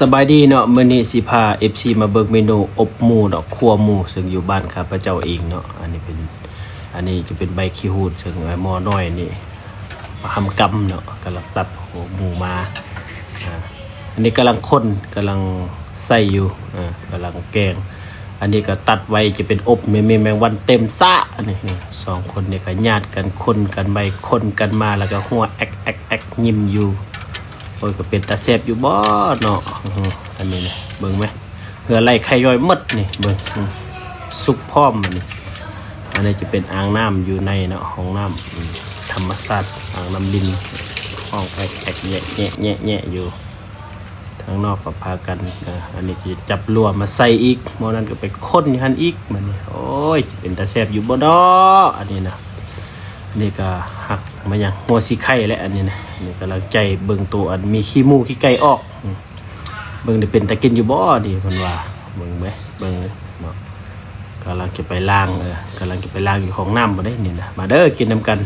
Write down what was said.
สบายดีเนาะมื้อนี้สิพา FC มาเบิกเมนูอบหมูเนาะครัวหมูซึ่งอยู่บ้านข้าพเจ้าเองเนาะอันนี้จะเป็นใบขี้หูดซึ่งไอ้หม้อน้อยนี่มาทำกำเนาะกำลังตัดหัวหมูมาอันนี้กำลังคนกำลังใส่อยู่กำลังแกงอันนี้ก็ตัดไว้จะเป็นอบมีแมงวันเต็มซะอันนี้สองคนนี่ก็ญาติกันคนกันไปคนกันมาแล้วก็หัวแอกแอกแอกยิ้มอยู่โอ้ยก็เป็นตาแซ่บอยู่บ่เนาะอันนี้นะเบิ่งไหมเหือไหลไข่ย่อยหมดนี่เบิ่งสุกพร้อมอันนี้จะเป็นอ่างน้ำอยู่ในเนาะห้องน้ำธรรมชาติอ่างน้ำดินห้องแอกแอกแยะอยู่ทางนอกก็พากันอันนี้จะจับลัวมาใส่อีกหม้อนั้นก็ไปค้นหันอีกมันนี่โอ้ยเป็นตาแซ่บอยู่บ่เนาะอันนี้นะนี่ก็หักมาอย่างหัวสีไข่และอันนี้นะนี่กำลังใจเบิ่งตัวอันมีขี้มูขี้ไก่ออกเบิ่งได้เป็นตะกินอยู่บ่ดีมันว่าเบิ่งไหมเบิ่งเนาะกำลังจะไปล้างกำลังจะไปล้างอยู่ห้องน้ำบ่ได้นี่นะมาเด้อกินน้ำกัน